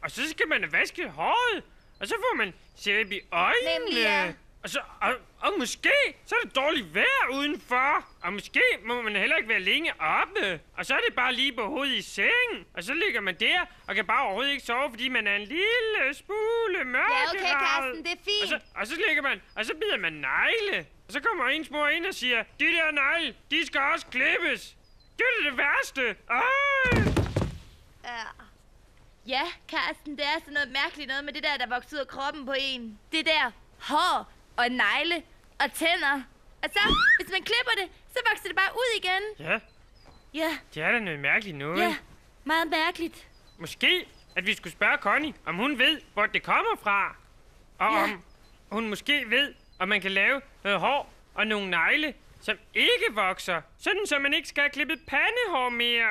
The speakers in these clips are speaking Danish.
Og så skal man vaske håret. Og så får man sæbe i øjnene. Nemlig, ja. Og måske så er det dårligt vejr udenfor. Og måske må man heller ikke være længe oppe. Og så er det bare lige på hovedet i seng. Og så ligger man der og kan bare overhovedet ikke sove, fordi man er en lille smule mørkeræd. Ja, okay, Karsten, det er fint. Og så ligger man, og så bider man negle. Og så kommer ens mor ind og siger, de der negle, de skal også klippes. Det er det værste. Ja, Karsten, det er sådan noget mærkeligt noget med det der vokser ud af kroppen på en. Det der hår og negle og tænder. Og så, hvis man klipper det, så vokser det bare ud igen. Ja. Ja. Det er da noget mærkeligt noget. Ja, meget mærkeligt. Måske, at vi skulle spørge Connie, om hun ved, hvor det kommer fra. Og om hun måske ved, om man kan lave noget hår og nogle negle, som ikke vokser. Sådan, så man ikke skal have klippet pandehår mere.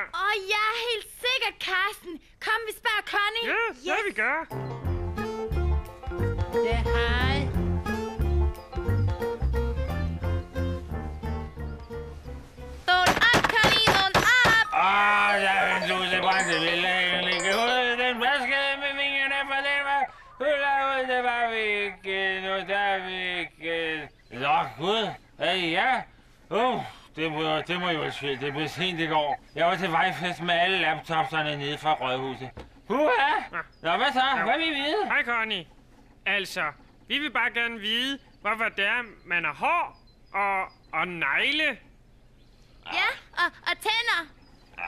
Jeg er helt sikker, Karsten. Kom, vi spørger Connie. Ja, det vi gør. Ja, hej. Vågn op, Connie, vågn op. Der er en luse brændte lille ligge hovedet. Den vaskede med vingerne, for den var ud, det var vi ikke. Nu der vi ikke. Nå, Gud. Ja. Det må jo være svært. Det blev sent i går. Jeg var til vejfest med alle laptopserne nede fra Rådhuset. Nå, hvad så? Hvad vil I vide? Hej, Connie. Altså, vi vil bare gerne vide, hvorfor det er, man har hår og negle. Ja, og tænder.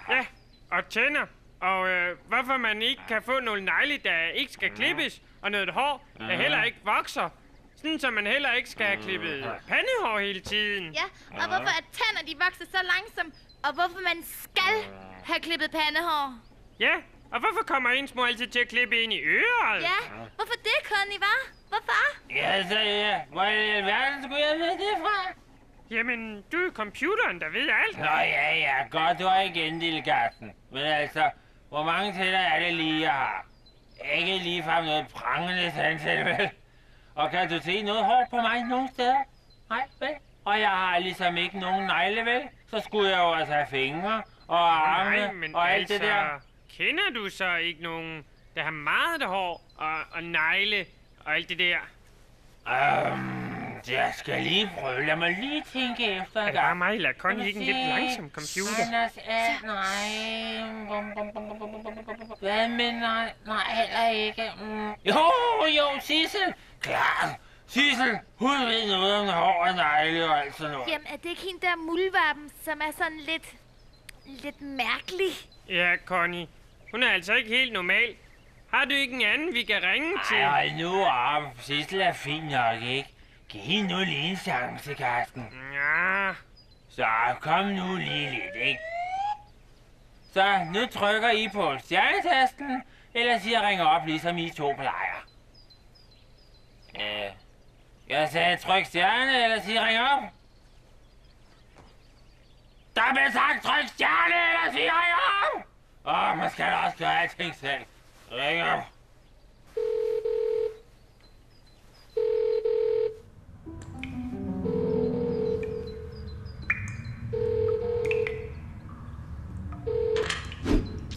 Ja, og tænder. Og hvorfor man ikke kan få nogle negle, der ikke skal klippes, og noget hår, der heller ikke vokser. Sådan, så man heller ikke skal have klippet pandehår hele tiden. Ja, og hvorfor at tænder de vokser så langsomt, og hvorfor man skal have klippet pandehår. Ja, og hvorfor kommer ens mor altid til at klippe ind i øret? Ja, hvorfor det, Connie, hva'? Hvorfor? Ja, så ja. Hvor i alverden skulle jeg vide det fra? Jamen, du er computeren, der ved alt. Nå ja, godt du er igen, lille Karsten. Men altså, hvor mange tænder er det lige, jeg har? Ikke ligefrem noget prangende tandsæt, vel? Og kan du se noget hår på mig nogen steder? Nej, vel? Og jeg har ligesom ikke nogen negle, vel? Så skulle jeg jo altså have fingre og arme og alt det der. Kender du så ikke nogen, der har meget hår og negle og alt det der? Jeg skal lige prøve. Lad mig lige tænke efter. Er det bare mig, eller Connie ikke en lidt langsom computer? Nej. Hvad med nej? Nej, heller ikke. Jo, Sissel. Klart. Sissel, hun ved noget om hår og negle og alt sådan noget. Jamen, er det ikke hende der muldvarpen, som er sådan lidt mærkelig? Ja, Connie. Hun er altså ikke helt normal. Har du ikke en anden, vi kan ringe til? Ej, nu op. Sissel er fin nok, ikke? Giv hende nu lige en chance, Karsten. Ja. Så kom nu lige lidt, ikke? Så nu trykker I på stjernetasten, eller siger ringer op, ligesom I to plejer. Jeg sagde tryk stjerne, eller siger ring op. Der blev sagt tryk stjerne, eller siger ring op. Man skal da også gøre alting selv. Ring op.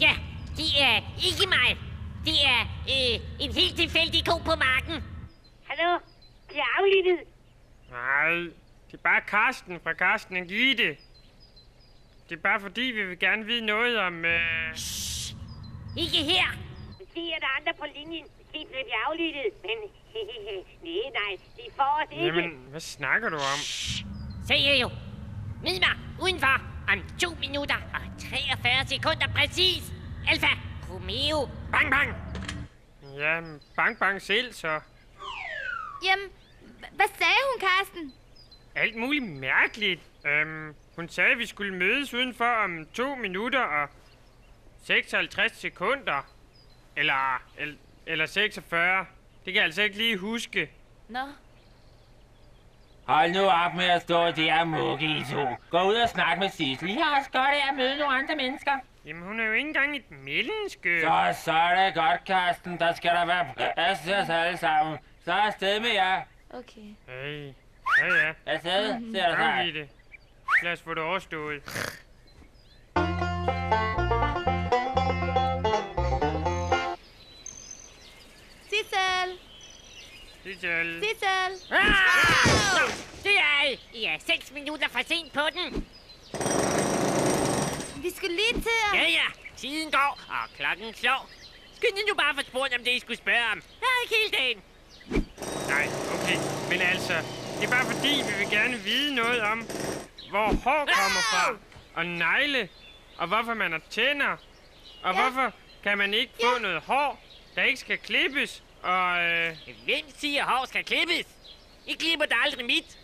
Ja, det er ikke mig. Det er en helt tilfældig ko på marken. Hallo? Det er aflyttet. Nej, det er bare Karsten fra Karsten og Gitte. Det er bare fordi, vi vil gerne vide noget om... Shh. Ikke her. Se, er der andre på linjen. Se, blev vi aflyttet. Men nej, de får os ikke. Jamen, hvad snakker du om? Sagde jeg jo. Mød mig udenfor om 2 minutter og 43 sekunder præcis. Alfa Romeo. Bang, bang. Ja, bang selv så. Jamen, hvad sagde hun, Karsten? Alt muligt mærkeligt. Hun sagde, at vi skulle mødes udenfor om 2 minutter og 56 sekunder. Eller 46. Det kan jeg altså ikke lige huske. Nå. Hold nu op med at stå der og mukke, I to. Gå ud og snak med Sissel. Jeg har også godt af at møde nogle andre mennesker. Jamen, hun er jo ikke engang et menneske. Så er det godt, Karsten. Der skal der være plads til os alle sammen. Så er afsted med jer. Okay. Hey. Ja. Afsted, ser du Kom, sig. Gitte. Lad os få det overstået. Sissel. Sissel! Ah! Det er I er 6 minutter for sent på den. Vi skulle lige til at... Ja, tiden går, og klokken slår. Skynd jer nu bare for spurgt, om det I skulle spørge om. Jeg har ikke hele dagen. Nej, okay. Men altså, det er bare fordi, vi vil gerne vide noget om, hvor hår kommer fra, og negle, og hvorfor man har tænder, og hvorfor kan man ikke få noget hår, der ikke skal klippes, og Hvem siger, hår skal klippes? I klipper da aldrig mit.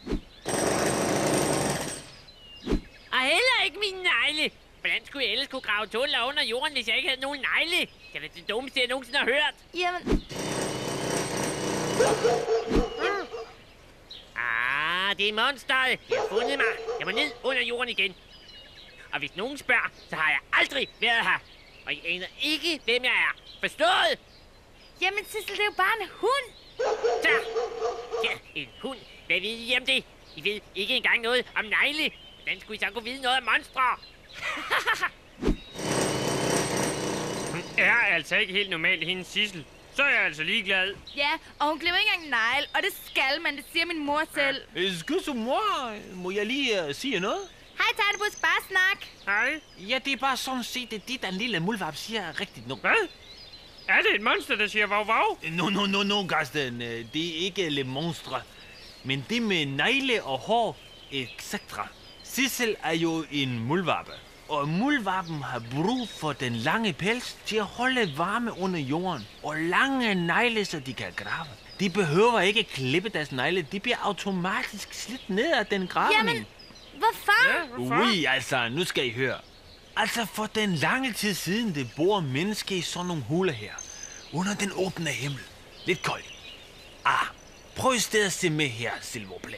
Og heller ikke mine negle. Hvordan skulle jeg ellers kunne grave tunneler under jorden, hvis jeg ikke havde nogen negle? Det er det dummeste, jeg nogensinde har hørt. Jamen... Det er monsteret. Jeg har fundet mig. Jeg må ned under jorden igen. Og hvis nogen spørger, så har jeg aldrig været her. Og I aner ikke, hvem jeg er. Forstået? Jamen, Sissel, det er jo bare en hund. Så. Ja, en hund. Hvad ved I om det? I ved ikke engang noget om negle. Hvordan skulle I så kunne vide noget om monstre? hun er altså ikke helt normalt, hende Sissel. Så er jeg altså ligeglad. Ja, og hun glemmer ikke engang negle, og det skal man, det siger min mor selv. Excuse-moi, må jeg lige sige noget? Hej, Tegnebus, bare snak. Hej. Ja, det er bare sådan set, det den lille muldvarp siger er rigtigt nok. Hvad? Er det et monster, der siger vav vav? No, Karsten. Det er ikke le monstre. Men det med negle og hår, etc. Sissel er jo en muldvarpe. Og muldvarpen har brug for den lange pels til at holde varme under jorden. Og lange negle, så de kan grave. De behøver ikke klippe deres negle. De bliver automatisk slidt ned af den gravning. Jamen, hvorfor? Ja, hvorfor? Ui, altså, nu skal I høre. Altså, for den lange tid siden, det bor mennesker i sådan nogle huler her. Under den åbne himmel. Lidt koldt. Prøv i stedet at se med her, Silverplay.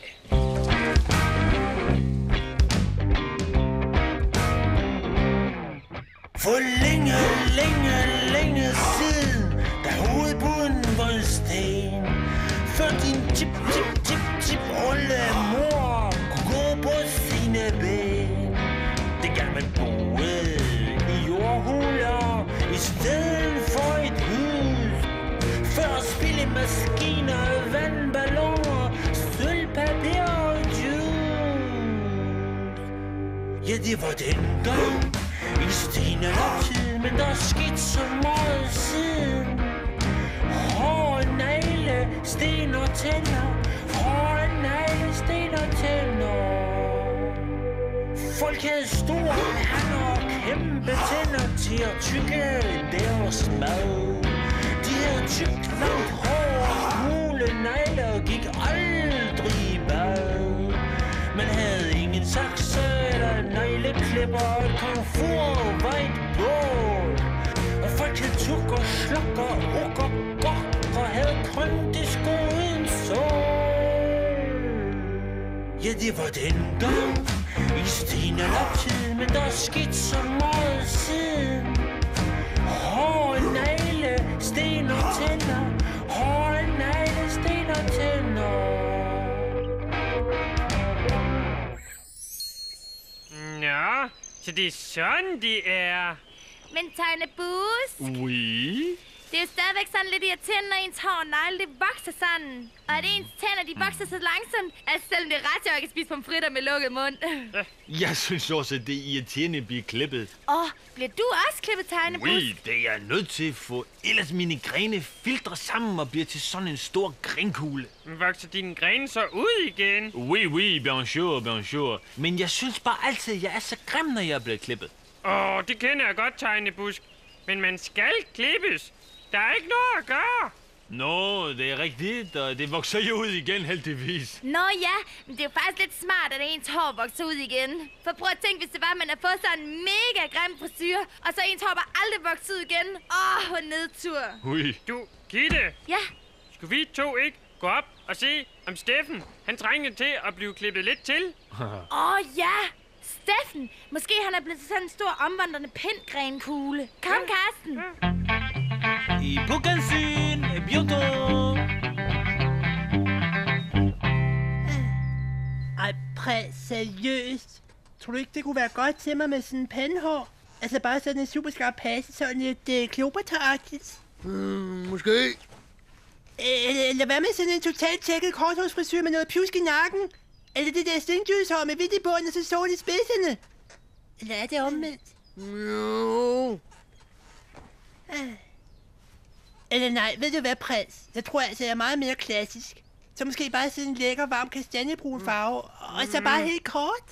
For længe siden, da hovedbuden var en sten, før din tip oldemor kunne gå på sine ben. Det gav man boede i jordhuler i stedet for et hus. Før spillemaskiner, vandballoner, sølvpapir og juice. Ja, det var dengang i stenaldertid, men der skete så meget siden. Hår, negle, sten og tænder. Hår, negle, sten og tænder. Folk havde store hænder og kæmpe tænder til at tygge deres mad. De havde tykt langt hår og gule negle og gik aldrig i bad. Man havde ingen sakse eller negleklipper og et komfort var et bål. Og folk havde tuk og slok og uk og gok og havde grøndisko uden sol. Ja, det var dengang i stenaldertid, men der skete så meget siden. Hår, negle, sten og tænder. Hår, negle, sten og tænder. Nå, så det er sådan, det er. Men Tegnebus, Oui? det er jo stadigvæk sådan lidt irriterende, når ens hår og negle, det vokser sådan. Og at ens tænder, de vokser så langsomt, at selvom det er ret, jeg kan spise pomfritter med lukket mund. Jeg synes også, at det er irriterende at blive klippet. Bliver du også klippet, Tegnebus? Oui, det er jeg nødt til, for ellers mine grene filtrer sammen og bliver til sådan en stor grenkugle. Men vokser dine grene så ud igen? Oui, bien sûr. Men jeg synes bare altid, at jeg er så grim, når jeg er blevet klippet. Det kender jeg godt, Tegnebusk. Men man skal klippes. Der er ikke noget at gøre. Nå, det er rigtigt, og det vokser jo ud igen heldigvis. Nå ja, men det er jo faktisk lidt smart, at ens hår vokser ud igen. For prøv at tænke, hvis det var, at man har fået sådan en mega grim frisyr, og så ens hår bare aldrig vokset ud igen. Hvor nedtur. Oui. Du, Gitte, Ja, skulle vi to ikke gå op og se, om Steffen, han trænger til at blive klippet lidt til? ja. Steffen, måske han er blevet til sådan en stor omvandrende pindgrenkugle. Kom, Karsten. I på gensyn, bientôt. Ej, seriøst. Tror du ikke, det kunne være godt til mig med sådan en pandehår? Altså bare sådan en super skarp passe, sådan lidt Kleopatra-agtigt. Måske. Eller hvad med sådan en totalt tjekket korthårsfrisyr med noget pjusk i nakken? Eller det der slingjyshår med hvidt i bunden og så sort i spidserne? Eller er det omvendt? No. Eller nej, ved du hvad, prins? Jeg tror altså, jeg er meget mere klassisk. Så måske bare sådan en lækker, varm kastanjebrun farve, og så bare helt kort.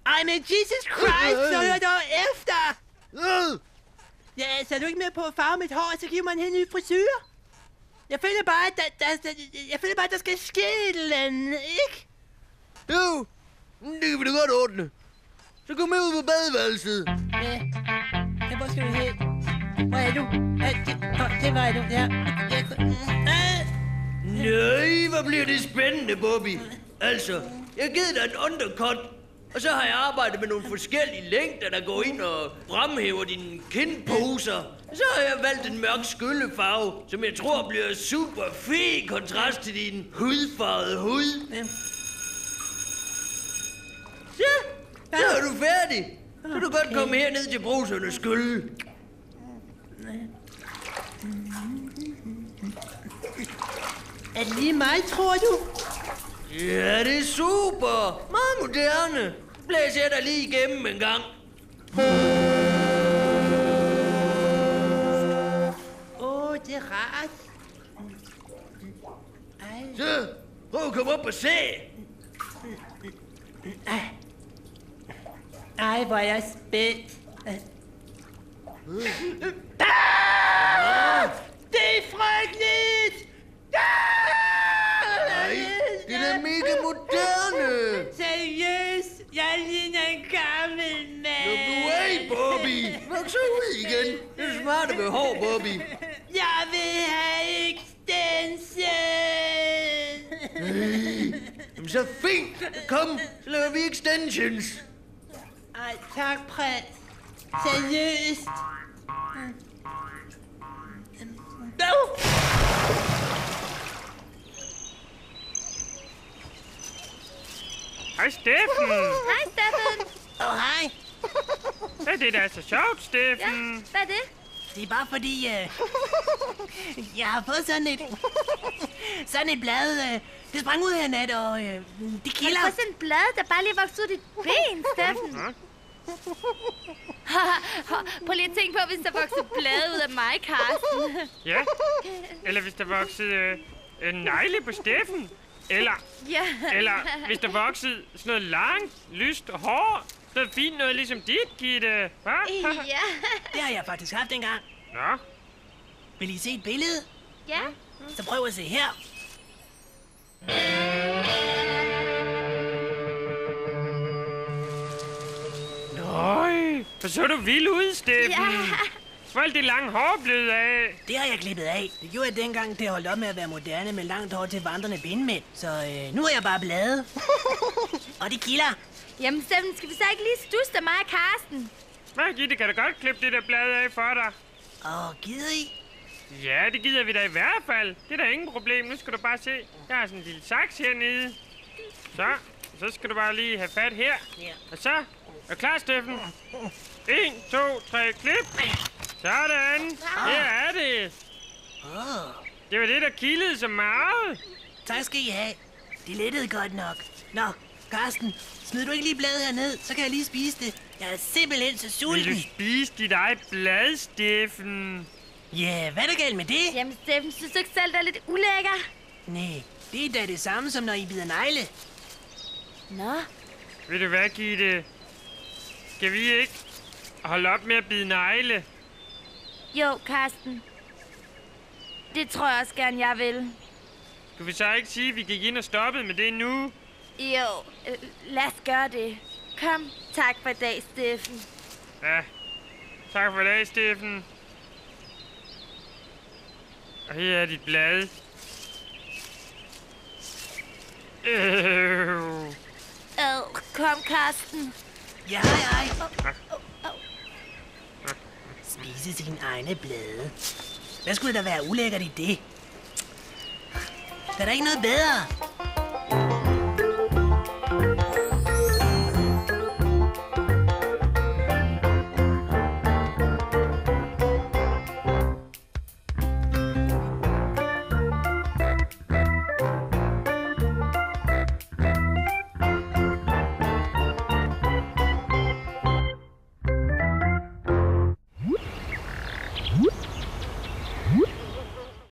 Ej, men Jesus Christ, så hør dog efter! Ja, altså, er du ikke med på at farve mit hår, så giv mig en helt ny frisyr? Jeg føler bare, at der skal ske et eller andet, ikke? Jo, det kan vi da godt ordne. Så kom med ud på badeværelset. Ja, hvor skal du hen? Hvor er du? Det var du, ja. Nej, hvor bliver det spændende, Bobby. Altså, jeg har givet dig en undercut, og så har jeg arbejdet med nogle forskellige længder, der går ind og fremhæver dine kindposer. Så har jeg valgt en mørk skyllefarve, som jeg tror bliver super fed kontrast til din hudfarvede hud. Ja. Så er du færdig. Så kan du godt komme herned til bruserne og skylle. Er det lige mig, tror du? Ja, det er super. Meget moderne. Blæser jeg dig lige igennem en gang. Det er rart. Så, prøv at komme op og se. Ej, hvor er jeg spændt. Det er frygteligt! Nej, det er da mega moderne. Seriøst, jeg ligner en gammel mand. Luk nu af, Bobby. Nok så ud igen. Det er smart med hår, Bobby. Jeg vil have extension. Jamen så fint. Kom, så laver vi extensions. Ej, tak, prins. Seriøst. Hej, Steffen. Hej, Steffen. Hej. Ja, det er da så sjovt, Steffen. Ja, hvad er det? Det er bare fordi, jeg har fået sådan et blad. Det sprang ud her nat, og det Har kilder. du fået sådan et blad, der bare lige er vokset ud af dit ben, Steffen? Prøv lige at tænke på, hvis der voksede blade ud af mig, Karsten. Ja. Eller hvis der voksede negle på Steffen. Eller hvis der voksede sådan noget langt, lyst hår. Noget fint noget ligesom dit, Gitte. Hva? Ja. Det har jeg faktisk haft engang. Nå. Vil I se et billede? Ja. Så prøv at se her. Nøj, hvor så du vild ud, Steffen. Ja. Hvor er alt det lange hår blevet af? Det har jeg klippet af. Det gjorde jeg dengang, det holdt op med at være moderne med langt hår til vandrende vindmænd. Så nu har jeg bare blade. Og det kilder. Jamen, Steffen, skal vi så ikke lige stusse dig, mig og Karsten? Hvad, Gitte, kan du godt klippe det der blad af for dig? Gider I? Ja, det gider vi da i hvert fald. Det er da ingen problem. Nu skal du bare se. Jeg har sådan en lille saks hernede. Så skal du bare lige have fat her. Ja. Og så er du klar, Steffen. 1, 2, 3, klip. Sådan. Her er det. Det var det, der kildede så meget. Tak skal I have. Det lettede godt nok. Nå, Karsten, smid du ikke lige bladet herned, så kan jeg lige spise det. Jeg er simpelthen så Vil sulten. du spise dit eget blad, Steffen? Ja, hvad er der galt med det? Jamen, Steffen, synes du ikke selv, der er lidt ulækker? Nej, det er da det samme, som når I bider negle. Nå. Ved du hvad, Gitte? Skal vi ikke holde op med at bide negle? Jo, Karsten. Det tror jeg også gerne, jeg vil. Skal vi så ikke sige, at vi gik ind og stoppede med det nu? Jo, lad os gøre det. Kom, tak for i dag, Steffen. Ja, tak for i dag, Steffen. Og her er dit blad. Kom, Karsten. Ja, hej. Spise sine egne blade. Hvad skulle der være ulækkert i det? Der er da ikke noget bedre.